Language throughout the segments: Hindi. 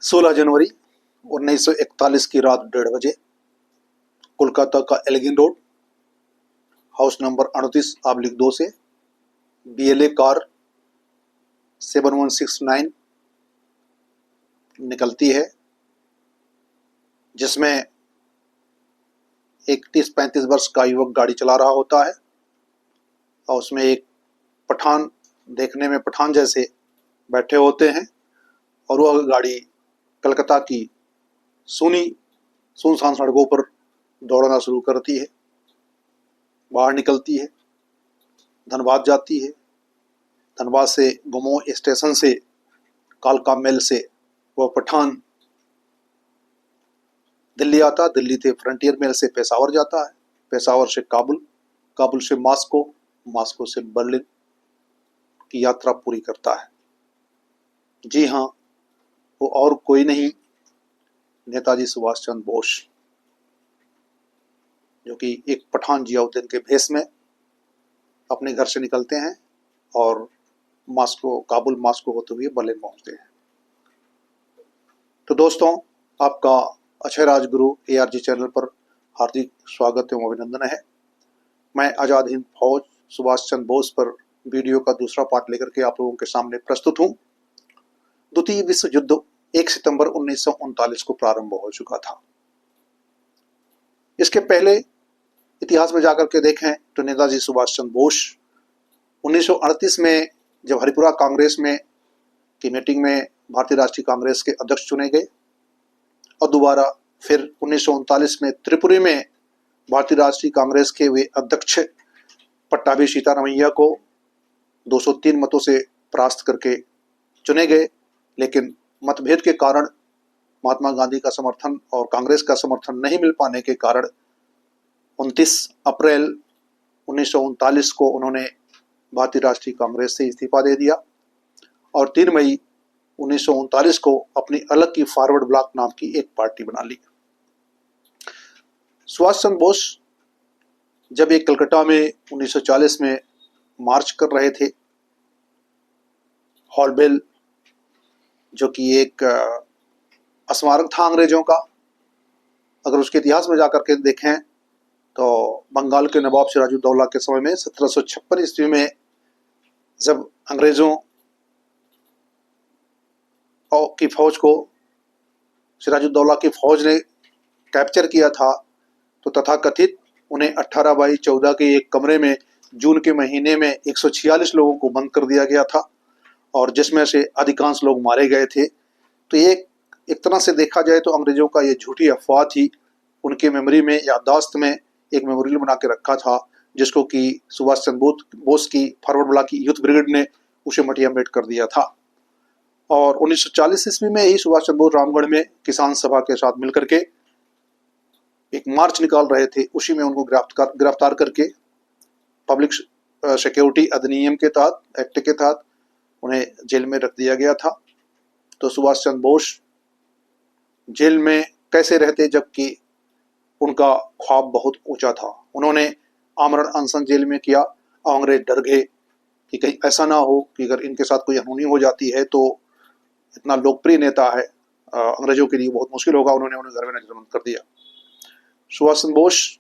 16 जनवरी 1941 की रात 1:30 बजे कोलकाता का एल्गिन रोड, हाउस नंबर 38/2 से BLA कार 7169 निकलती है, जिसमें एक 30-35 वर्ष का युवक गाड़ी चला रहा होता है और उसमें एक पठान, देखने में पठान जैसे बैठे होते हैं और वह गाड़ी कलकत्ता की सुनसान सड़कों पर दौड़ना शुरू करती है। बाहर निकलती है, धनबाद जाती है। धनबाद से गुमो स्टेशन से कालका मेल से वह पठान दिल्ली आता, दिल्ली से फ्रंटियर मेल से पेशावर जाता है, पेशावर से काबुल, काबुल से मास्को, मास्को से बर्लिन की यात्रा पूरी करता है। जी हाँ, वो और कोई नहीं, नेताजी सुभाष चंद्र बोस, जो कि एक पठान जियाउद्दीन के भेष में अपने घर से निकलते हैं और मास्को, काबुल मास्को होते हुए बर्लिन पहुंचते हैं। तो दोस्तों, आपका अक्षय राजगुरु ARG चैनल पर हार्दिक स्वागत एवं अभिनंदन है। मैं आज़ाद हिंद फौज सुभाष चंद्र बोस पर वीडियो का दूसरा पार्ट लेकर के आप लोगों के सामने प्रस्तुत हूँ। द्वितीय विश्व युद्ध 1 सितंबर 1939 को प्रारंभ हो चुका था। इसके पहले इतिहास में जाकर के देखें तो नेताजी सुभाष चंद्र बोस 1938 में जब हरिपुरा कांग्रेस में की मीटिंग में भारतीय राष्ट्रीय कांग्रेस के अध्यक्ष चुने गए और दोबारा फिर 1939 में त्रिपुरा में भारतीय राष्ट्रीय कांग्रेस के वे अध्यक्ष पट्टाभी सीतारामैया को 203 मतों से परास्त करके चुने गए, लेकिन मतभेद के कारण महात्मा गांधी का समर्थन और कांग्रेस का समर्थन नहीं मिल पाने के कारण 29 अप्रैल 1939 को उन्होंने भारतीय राष्ट्रीय कांग्रेस से इस्तीफा दे दिया और 3 मई 1939 को अपनी अलग की फॉरवर्ड ब्लॉक नाम की एक पार्टी बना ली। सुभाष चंद्र बोस जब एक कलकत्ता में 1940 में मार्च कर रहे थे, हॉलबेल जो कि एक स्मारक था अंग्रेजों का, अगर उसके इतिहास में जाकर के देखें तो बंगाल के नवाब सिराजुद्दौला के समय में 1756 ईस्वी में जब अंग्रेजों की फौज को सिराजुद्दौला की फौज ने कैप्चर किया था, तो तथाकथित उन्हें 18/14 के एक कमरे में जून के महीने में 146 लोगों को बंद कर दिया गया था और जिसमें से अधिकांश लोग मारे गए थे। तो ये एक तरह से देखा जाए तो अंग्रेजों का ये झूठी अफवाह थी, उनके मेमोरी में, याददाश्त में एक मेमोरियल बना के रखा था, जिसको कि सुभाष चंद्र बोस की फॉरवर्ड ब्लॉक की यूथ ब्रिगेड ने उसे मटियामेट कर दिया था। और 1940 ईस्वी में ही सुभाष चंद्र बोस रामगढ़ में किसान सभा के साथ मिलकर के एक मार्च निकाल रहे थे, उसी में उनको गिरफ्तार करके पब्लिक सिक्योरिटी अधिनियम के तहत, एक्ट के तहत उन्हें जेल में रख दिया गया था। तो सुभाष चंद्र बोस जेल में कैसे रहते, जबकि उनका ख्वाब बहुत ऊंचा था। उन्होंने आमरण अनशन जेल में किया और अंग्रेज डर गए कि कहीं ऐसा ना हो कि अगर इनके साथ कोई अनहोनी हो जाती है तो इतना लोकप्रिय नेता है, अंग्रेजों के लिए बहुत मुश्किल होगा। उन्होंने उन्हें घर में नजरबंद कर दिया। सुभाष चंद्र बोस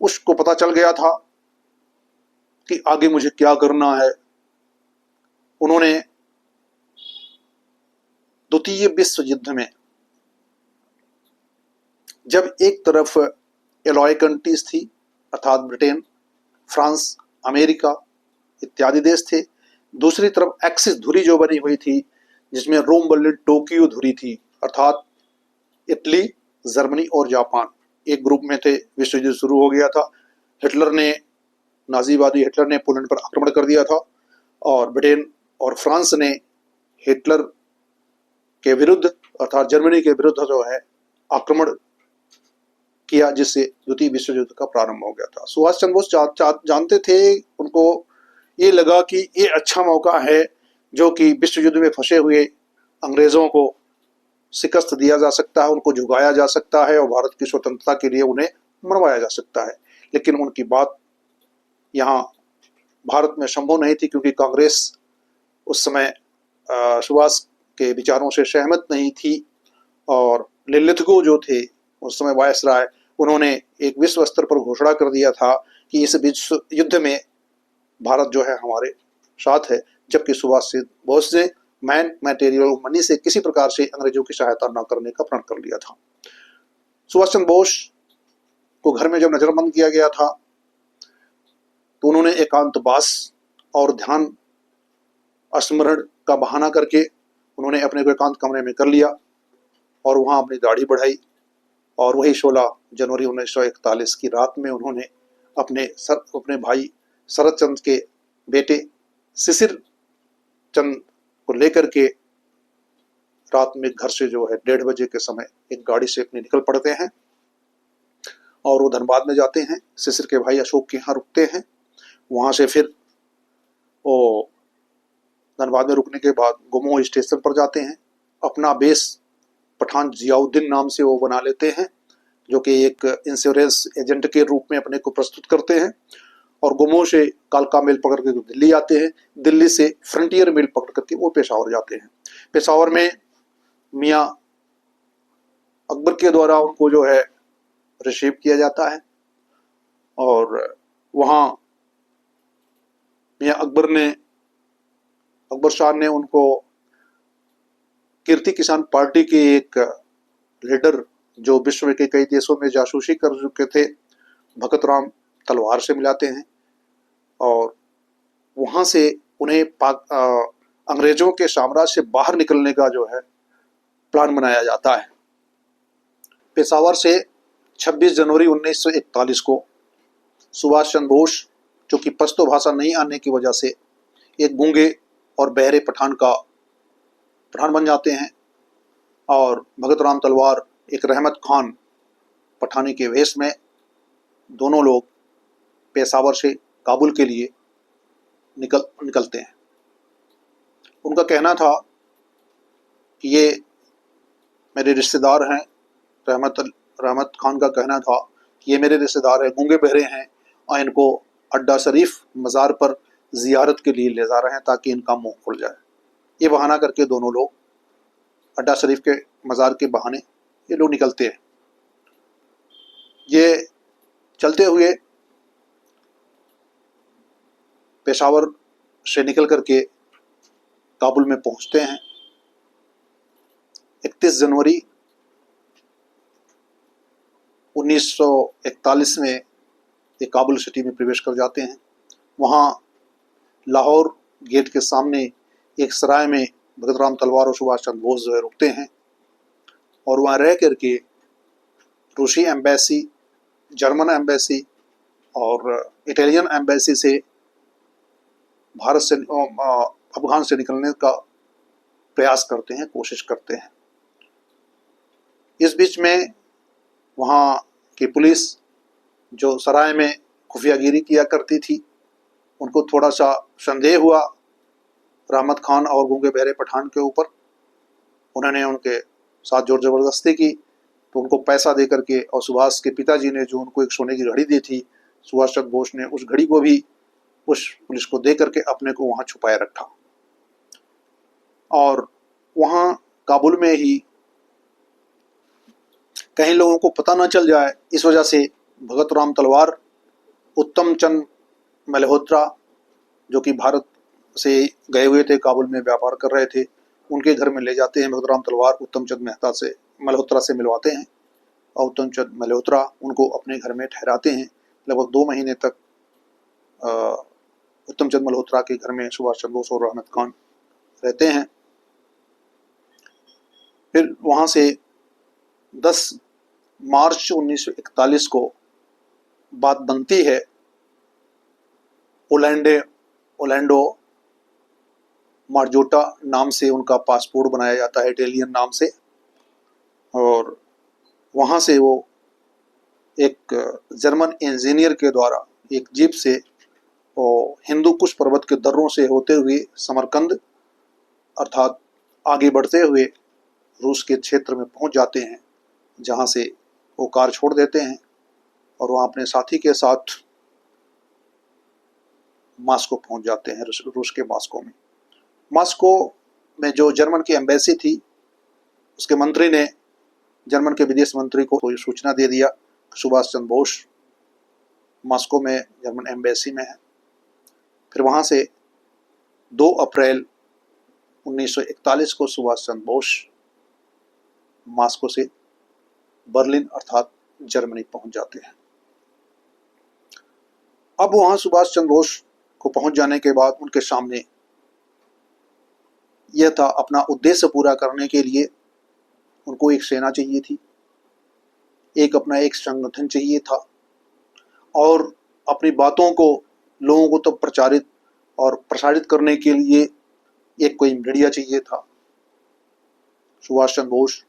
उसको पता चल गया था कि आगे मुझे क्या करना है। उन्होंने द्वितीय विश्व युद्ध में जब एक तरफ एलॉय कंट्रीज थी अर्थात ब्रिटेन, फ्रांस, अमेरिका इत्यादि देश थे, दूसरी तरफ एक्सिस धुरी जो बनी हुई थी जिसमें रोम, बर्लिन, टोक्यो धुरी थी अर्थात इटली, जर्मनी और जापान एक ग्रुप में थे। विश्व युद्ध शुरू हो गया था। हिटलर ने, नाजीवादी हिटलर ने पोलैंड पर आक्रमण कर दिया था और ब्रिटेन और फ्रांस ने हिटलर के विरुद्ध अर्थात जर्मनी के विरुद्ध जो है आक्रमण किया, जिससे द्वितीय विश्व युद्ध का प्रारंभ हो गया था। सुभाष चंद्र बोस जानते थे, उनको ये लगा कि ये अच्छा मौका है जो कि विश्व युद्ध में फंसे हुए अंग्रेजों को शिकस्त दिया जा सकता है, उनको झुकाया जा सकता है और भारत की स्वतंत्रता के लिए उन्हें मरवाया जा सकता है। लेकिन उनकी बात यहाँ भारत में संभव नहीं थी, क्योंकि कांग्रेस उस समय सुभाष के विचारों से सहमत नहीं थी और लिलिथगो जो थे उस समय वायसराय, उन्होंने एक विश्व स्तर पर घोषणा कर दिया था कि इस विश्व युद्ध में भारत जो है हमारे साथ है, जबकि सुभाष चंद्र बोस ने मैन मटेरियल मनी से किसी प्रकार से अंग्रेजों की सहायता न करने का प्रण कर लिया था। सुभाष चंद्र बोस को घर में जब नजरबंद किया गया था तो उन्होंने एकांतवास और ध्यान स्मरण का बहाना करके उन्होंने अपने को एकांत कमरे में कर लिया और वहां अपनी दाढ़ी बढ़ाई और वही 16 जनवरी 1941 की रात में उन्होंने अपने भाई शरद चंद्र के बेटे शिशिर चंद को लेकर के रात में घर से जो है 1:30 बजे के समय एक गाड़ी से अपने निकल पड़ते हैं और वो धनबाद में जाते हैं। शिशिर के भाई अशोक के यहाँ रुकते हैं। वहां से फिर वो धनबाद में रुकने के बाद गुमोह स्टेशन पर जाते हैं। अपना बेस पठान जियाउद्दीन नाम से वो बना लेते हैं, जो कि एक इंश्योरेंस एजेंट के रूप में अपने को प्रस्तुत करते हैं। और गुमोह से कालका मेल पकड़ के दिल्ली आते हैं। दिल्ली से फ्रंटियर मेल पकड़ करके वो पेशावर जाते हैं। पेशावर में मियाँ अकबर के द्वारा उनको जो है रिसीव किया जाता है और वहाँ मियाँ अकबर शाह ने उनको कीर्ति किसान पार्टी के एक लीडर जो विश्व के कई देशों में जासूसी कर चुके थे भगत राम तलवार से मिलाते हैं और वहां से उन्हें अंग्रेजों के साम्राज्य से बाहर निकलने का जो है प्लान बनाया जाता है। पेशावर से 26 जनवरी 1941 को सुभाष चंद्र बोस, जो कि पश्तो भाषा नहीं आने की वजह से एक गूंगे और बहरे पठान का पठान बन जाते हैं और भगत राम तलवार एक रहमत खान पठानी के वेश में दोनों लोग पेशावर से काबुल के लिए निकलते हैं। उनका कहना था कि ये मेरे रिश्तेदार हैं। रहमत खान का कहना था कि ये मेरे रिश्तेदार हैं, गूंगे बहरे हैं और इनको अड्डा शरीफ मज़ार पर जियारत के लिए ले जा रहे हैं ताकि इनका मुंह खुल जाए। ये बहाना करके दोनों लोग अड्डा शरीफ के मज़ार के बहाने ये लोग निकलते हैं। ये चलते हुए पेशावर से निकल करके काबुल में पहुंचते हैं। 31 जनवरी 1941 में ये काबुल सिटी में प्रवेश कर जाते हैं। वहाँ लाहौर गेट के सामने एक सराय में भगत राम तलवार और सुभाष चंद्र बोस जो है रुकते हैं और वहाँ रह करके रूसी एम्बेसी, जर्मन एम्बेसी और इटालियन एम्बेसी से भारत से अफगान से निकलने का प्रयास करते हैं, कोशिश करते हैं। इस बीच में वहाँ की पुलिस जो सराय में खुफियागिरी किया करती थी, उनको थोड़ा सा संदेह हुआ रहमत खान और गूंगे बहरे पठान के ऊपर। उन्होंने उनके साथ जोर ज़बरदस्ती की तो उनको पैसा दे करके, और सुभाष के पिताजी ने जो उनको एक सोने की घड़ी दी थी, सुभाष चंद्र बोस ने उस घड़ी को भी उस पुलिस को दे करके अपने को वहाँ छुपाए रखा। और वहाँ काबुल में ही कहीं लोगों को पता न चल जाए, इस वजह से भगत राम तलवार, उत्तम चंद मल्होत्रा जो कि भारत से गए हुए थे, काबुल में व्यापार कर रहे थे, उनके घर में ले जाते हैं। भगत राम तलवार उत्तम चंद मल्होत्रा से मिलवाते हैं और उत्तम चंद मल्होत्रा उनको अपने घर में ठहराते हैं। लगभग 2 महीने तक उत्तम चंद मल्होत्रा के घर में सुभाष चंद्र बोस और रहमत खान रहते हैं। फिर वहाँ से 10 मार्च 1941 को बात बनती है। ओलैंडो मार्जोटा नाम से उनका पासपोर्ट बनाया जाता है, इटालियन नाम से, और वहाँ से वो एक जर्मन इंजीनियर के द्वारा एक जीप से हिंदू कुश पर्वत के दर्रों से होते हुए समरकंद अर्थात आगे बढ़ते हुए रूस के क्षेत्र में पहुंच जाते हैं, जहां से वो कार छोड़ देते हैं और वहाँ अपने साथी के साथ मॉस्को पहुंच जाते हैं, रूस के मॉस्को में। मॉस्को में जो जर्मन की एम्बेसी थी, उसके मंत्री ने जर्मन के विदेश मंत्री को कोई सूचना दे दिया। सुभाष चंद्र बोस मॉस्को में जर्मन एम्बेसी में है। फिर वहाँ से 2 अप्रैल 1941 को सुभाष चंद्र बोस मॉस्को से बर्लिन अर्थात जर्मनी पहुंच जाते हैं। अब वहां सुभाष चंद्र बोस को पहुंच जाने के बाद उनके सामने यह था, अपना उद्देश्य पूरा करने के लिए उनको एक सेना चाहिए थी, एक अपना एक संगठन चाहिए था, और अपनी बातों को लोगों को तो प्रचारित और प्रसारित करने के लिए एक कोई मीडिया चाहिए था। सुभाष चंद्र बोस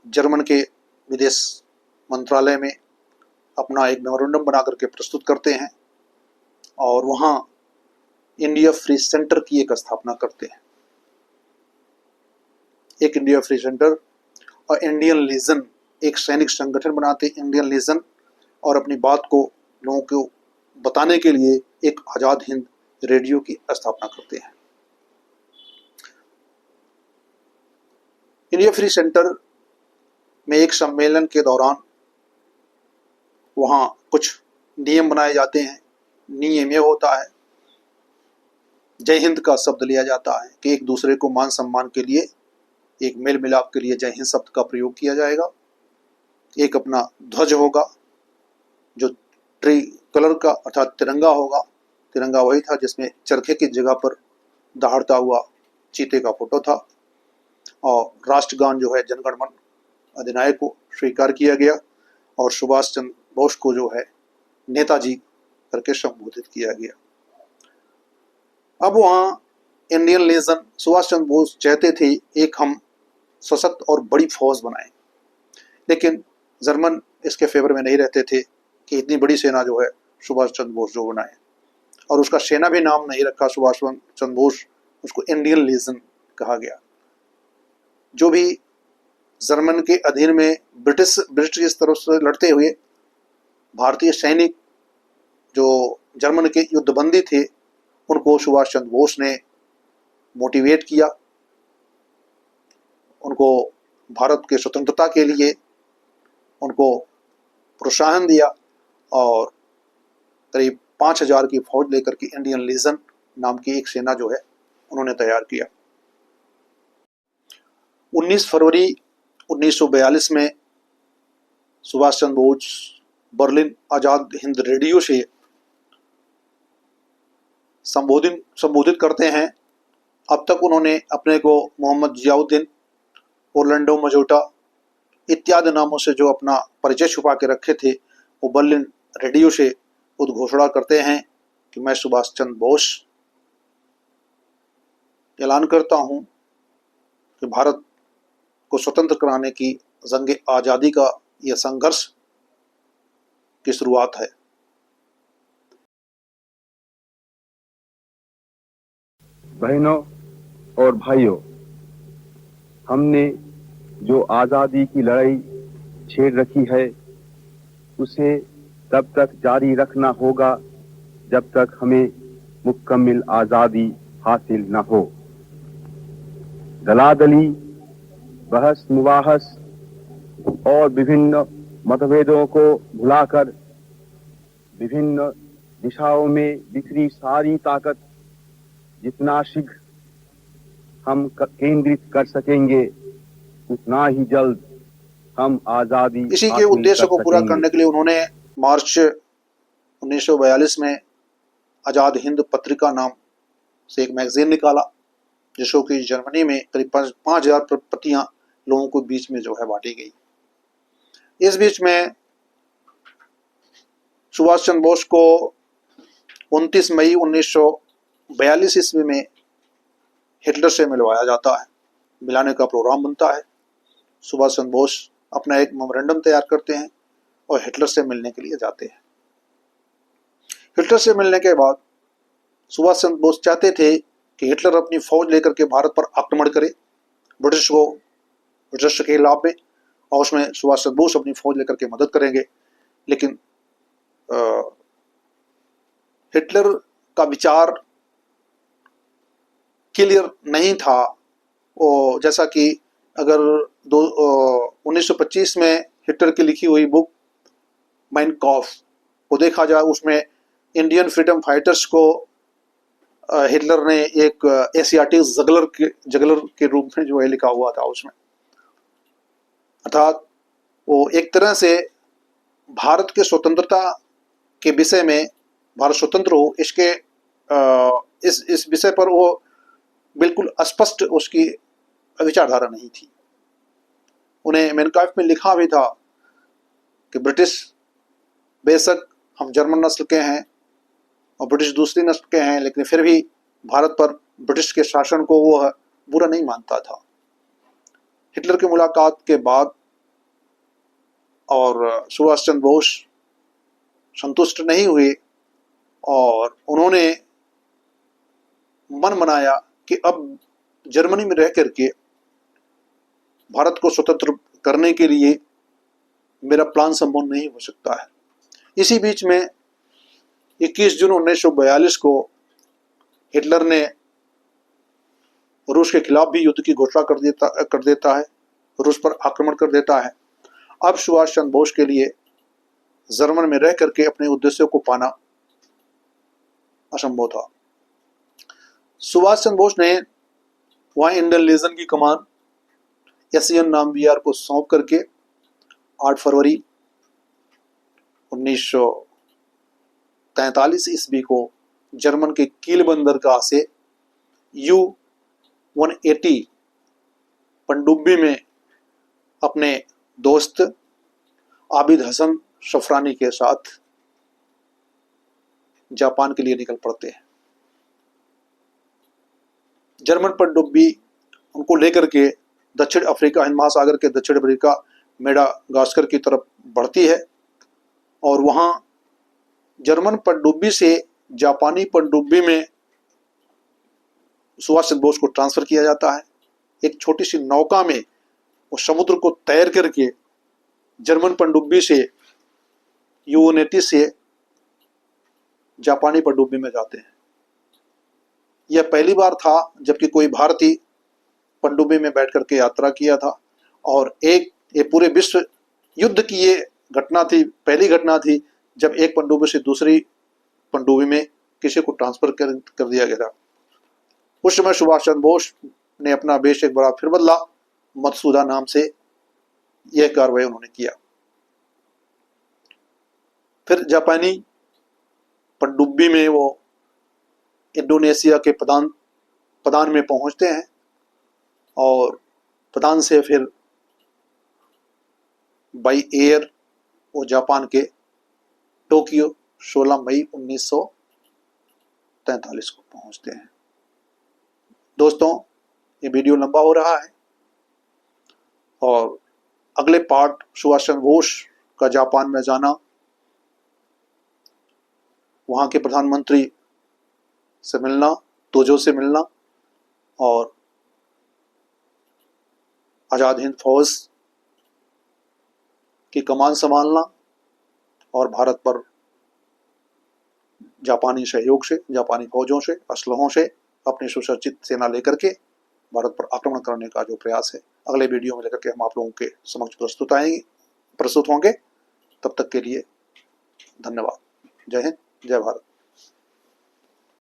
जर्मन के विदेश मंत्रालय में अपना एक मेमोरेंडम बना करके प्रस्तुत करते हैं और वहाँ इंडिया फ्री सेंटर की एक स्थापना करते हैं। एक इंडिया फ्री सेंटर और इंडियन लीजन, एक सैनिक संगठन बनाते इंडियन लीजन, और अपनी बात को लोगों को बताने के लिए एक आज़ाद हिंद रेडियो की स्थापना करते हैं। इंडिया फ्री सेंटर में एक सम्मेलन के दौरान वहाँ कुछ नियम बनाए जाते हैं। नियम यह होता है, जय हिंद का शब्द लिया जाता है कि एक दूसरे को मान सम्मान के लिए, एक मेल मिलाप के लिए जय हिंद शब्द का प्रयोग किया जाएगा। एक अपना ध्वज होगा जो ट्री कलर का अर्थात तिरंगा होगा। तिरंगा वही था जिसमें चरखे की जगह पर दहाड़ता हुआ चीते का फोटो था, और राष्ट्रगान जो है जनगण मन अधिनायक को स्वीकार किया गया, और सुभाष चंद्र बोस को जो है नेताजी करके संबोधित किया गया। अब वहाँ इंडियन लीजन, सुभाष चंद्र बोस चाहते थे एक हम सशक्त और बड़ी फौज बनाएं, लेकिन जर्मन इसके फेवर में नहीं रहते थे कि इतनी बड़ी सेना जो है सुभाष चंद्र बोस जो बनाए, और उसका सेना भी नाम नहीं रखा सुभाष चंद्र बोस, उसको इंडियन लीजन कहा गया। जो भी जर्मन के अधीन में ब्रिटिश तरफ से लड़ते हुए भारतीय सैनिक जो जर्मन के युद्धबंदी थे, उनको सुभाष चंद्र बोस ने मोटिवेट किया, उनको भारत के स्वतंत्रता के लिए उनको प्रोत्साहन दिया, और करीब 5000 की फौज लेकर के इंडियन लीजन नाम की एक सेना जो है उन्होंने तैयार किया। 19 फरवरी 1942 में सुभाष चंद्र बोस बर्लिन आज़ाद हिंद रेडियो से संबोधित करते हैं। अब तक उन्होंने अपने को मोहम्मद जियाउद्दीन, ओरलैंडो मजोटा इत्यादि नामों से जो अपना परिचय छुपा के रखे थे, वो बर्लिन रेडियो से उद्घोषणा करते हैं कि मैं सुभाष चंद्र बोस ऐलान करता हूं कि भारत को स्वतंत्र कराने की जंग आज़ादी का यह संघर्ष की शुरुआत है। बहनों और भाइयों, हमने जो आज़ादी की लड़ाई छेड़ रखी है उसे तब तक जारी रखना होगा जब तक हमें मुकम्मल आज़ादी हासिल न हो। दलादली, बहस मुबाहस और विभिन्न मतभेदों को भुलाकर विभिन्न दिशाओं में बिखरी सारी ताकत जितना शीघ्र हम केंद्रित कर सकेंगे, उतना ही जल्द हम आज़ादी इसी के उद्देश्य को पूरा करने के लिए उन्होंने मार्च 1942 में आज़ाद हिंद पत्रिका नाम से एक मैगजीन निकाला, जिसको कि जर्मनी में करीब 5000 प्रतियां लोगों को बीच में जो है बांटी गई। इस बीच में सुभाष चंद्र बोस को 29 मई 1942 ईस्वी में हिटलर से मिलवाया जाता है, मिलाने का प्रोग्राम बनता है। सुभाष चंद्र बोस अपना एक मेमोरेंडम तैयार करते हैं और हिटलर से मिलने के लिए जाते हैं। हिटलर से मिलने के बाद सुभाष चंद्र बोस चाहते थे कि हिटलर अपनी फौज लेकर के भारत पर आक्रमण करे, ब्रिटिश के खिलाफ में, और उसमें सुभाष चंद्र बोस अपनी फौज लेकर के मदद करेंगे। लेकिन हिटलर का विचार क्लियर नहीं था, और जैसा कि अगर 1925 में हिटलर की लिखी हुई बुक माइन कॉफ को देखा जाए, उसमें इंडियन फ्रीडम फाइटर्स को हिटलर ने एक एशियाटिक जगलर के रूप में जो है लिखा हुआ था उसमें। अर्थात वो एक तरह से भारत के स्वतंत्रता के विषय में, भारत स्वतंत्र हो इसके इस विषय पर वो बिल्कुल स्पष्ट उसकी विचारधारा नहीं थी। उन्हें माइन कॉफ में लिखा भी था कि ब्रिटिश, बेशक हम जर्मन नस्ल के हैं और ब्रिटिश दूसरी नस्ल के हैं, लेकिन फिर भी भारत पर ब्रिटिश के शासन को वो बुरा नहीं मानता था। हिटलर की मुलाकात के बाद और सुभाष चंद्र बोस संतुष्ट नहीं हुए और उन्होंने मन बनाया कि अब जर्मनी में रह करके भारत को स्वतंत्र करने के लिए मेरा प्लान संभव नहीं हो सकता है। इसी बीच में 21 जून 1942 को हिटलर ने रूस के खिलाफ भी युद्ध की घोषणा कर देता है, रूस पर आक्रमण कर देता है। अब सुभाष चंद्र बोस के लिए जर्मन में रह करके अपने उद्देश्यों को पाना असंभव था। सुभाष चंद्र बोस ने वहां इंडियन लीजन की कमान एसएन नामबियार को सौंप करके 8 फरवरी 1943 ईस्वी को जर्मन के कील बंदरगाह से U-180 पनडुब्बी में अपने दोस्त आबिद हसन शफरानी के साथ जापान के लिए निकल पड़ते हैं। जर्मन पनडुब्बी उनको लेकर के दक्षिण अफ्रीका, हिंद महासागर के दक्षिण अफ्रीका मेडागास्कर की तरफ बढ़ती है और वहां जर्मन पनडुब्बी से जापानी पनडुब्बी में सुभाष चंद्र बोस को ट्रांसफर किया जाता है। एक छोटी सी नौका में वो समुद्र को तैर करके जर्मन पनडुब्बी से U-180 से जापानी पनडुब्बी में जाते हैं। यह पहली बार था जबकि कोई भारतीय पनडुब्बी में बैठ करके यात्रा किया था और ये पूरे विश्व युद्ध की ये घटना थी, पहली घटना थी जब एक पनडुब्बी से दूसरी पनडुब्बी में किसी को ट्रांसफर कर दिया गया था। उस समय सुभाष चंद्र बोस ने अपना वेश एक बार फिर बदला, मत्सुदा नाम से यह कार्रवाई उन्होंने किया। फिर जापानी पनडुब्बी में वो इंडोनेशिया के पदान में पहुंचते हैं और पदान से फिर बाई एयर वो जापान के टोक्यो 16 मई 1943 को पहुंचते हैं। दोस्तों, ये वीडियो लंबा हो रहा है और अगले पार्ट सुभाष चंद्र बोस का जापान में जाना, वहां के प्रधानमंत्री से मिलना, तोजो से मिलना और आजाद हिंद फौज की कमान संभालना और भारत पर जापानी सहयोग से, जापानी फौजों से, असलहों से अपनी सुसज्जित सेना लेकर के भारत पर आक्रमण करने का जो प्रयास है, अगले वीडियो में लेकर के हम आप लोगों के समक्ष प्रस्तुत होंगे। तब तक के लिए धन्यवाद। जय हिंद, जय भारत।